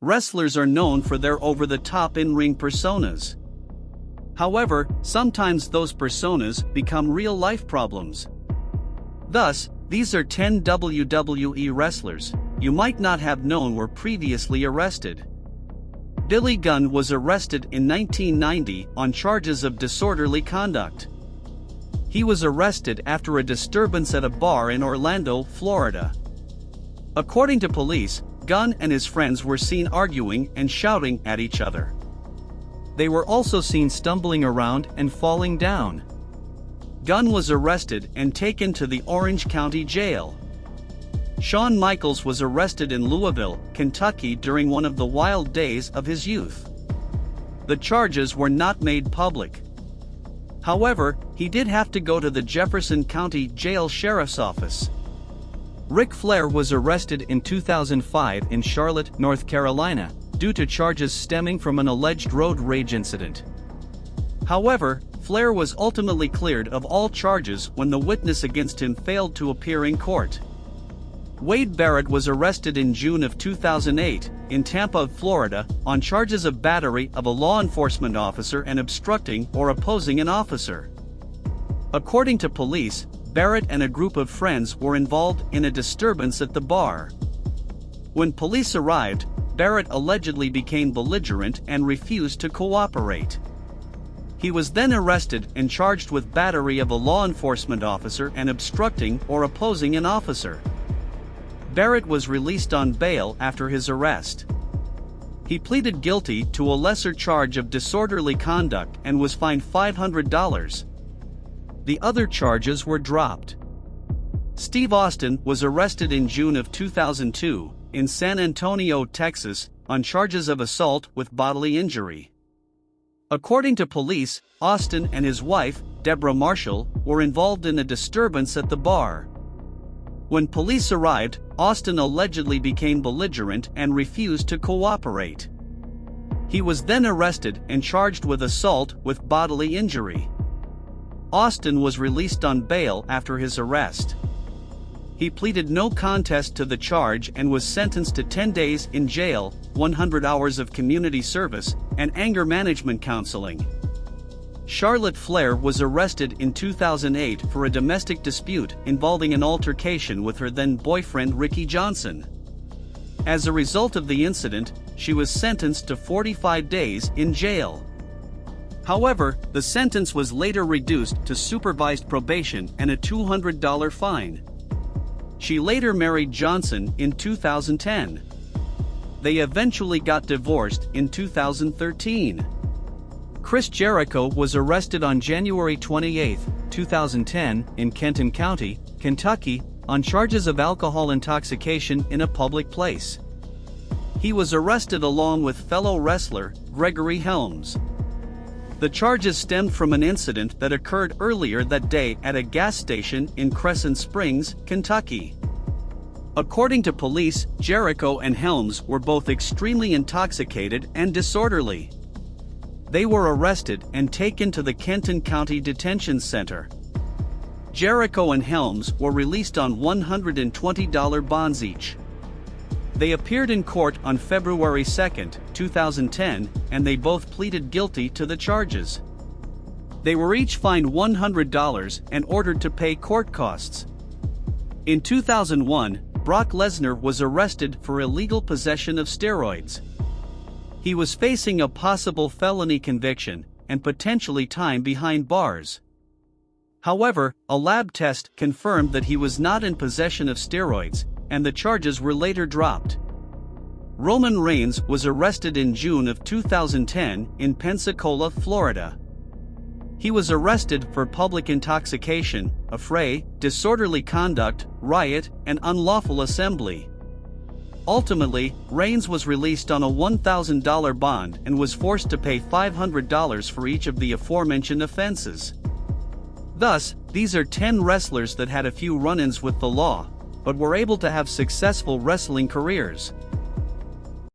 Wrestlers are known for their over-the-top in-ring personas. However, sometimes those personas become real-life problems. Thus, these are 10 WWE wrestlers you might not have known were previously arrested. Dilly Gunn was arrested in 1990 on charges of disorderly conduct. He was arrested after a disturbance at a bar in Orlando, Florida. According to police, Gunn and his friends were seen arguing and shouting at each other. They were also seen stumbling around and falling down. Gunn was arrested and taken to the Orange County Jail. Shawn Michaels was arrested in Louisville, Kentucky during one of the wild days of his youth. The charges were not made public. However, he did have to go to the Jefferson County Jail Sheriff's Office. Ric Flair was arrested in 2005 in Charlotte, North Carolina, due to charges stemming from an alleged road rage incident. However, Flair was ultimately cleared of all charges when the witness against him failed to appear in court. Barrett was arrested in June of 2008 in Tampa, Florida, on charges of battery of a law enforcement officer and obstructing or opposing an officer. According to police, Barrett and a group of friends were involved in a disturbance at the bar. When police arrived, Barrett allegedly became belligerent and refused to cooperate. He was then arrested and charged with battery of a law enforcement officer and obstructing or opposing an officer. Barrett was released on bail after his arrest. He pleaded guilty to a lesser charge of disorderly conduct and was fined $500. The other charges were dropped. Steve Austin was arrested in June of 2002 in San Antonio, Texas, on charges of assault with bodily injury. According to police, Austin and his wife, Deborah Marshall, were involved in a disturbance at the bar. When police arrived, Austin allegedly became belligerent and refused to cooperate. He was then arrested and charged with assault with bodily injury. Austin was released on bail after his arrest. He pleaded no contest to the charge and was sentenced to 10 days in jail, 100 hours of community service, and anger management counseling. Charlotte Flair was arrested in 2008 for a domestic dispute involving an altercation with her then-boyfriend Ricky Johnson. As a result of the incident, she was sentenced to 45 days in jail. However, the sentence was later reduced to supervised probation and a $200 fine. She later married Johnson in 2010. They eventually got divorced in 2013. Chris Jericho was arrested on January 28, 2010, in Kenton County, Kentucky, on charges of alcohol intoxication in a public place. He was arrested along with fellow wrestler Gregory Helms. The charges stemmed from an incident that occurred earlier that day at a gas station in Crescent Springs, Kentucky. According to police, Jericho and Helms were both extremely intoxicated and disorderly. They were arrested and taken to the Kenton County Detention Center. Jericho and Helms were released on $120 bonds each. They appeared in court on February 2, 2010, and they both pleaded guilty to the charges. They were each fined $100 and ordered to pay court costs. In 2001, Brock Lesnar was arrested for illegal possession of steroids. He was facing a possible felony conviction and potentially time behind bars. However, a lab test confirmed that he was not in possession of steroids, and the charges were later dropped. Roman Reigns was arrested in June of 2010 in Pensacola, Florida. He was arrested for public intoxication, affray, disorderly conduct, riot, and unlawful assembly. Ultimately, Reigns was released on a $1,000 bond and was forced to pay $500 for each of the aforementioned offenses. Thus, these are 10 wrestlers that had a few run-ins with the law, but were able to have successful wrestling careers.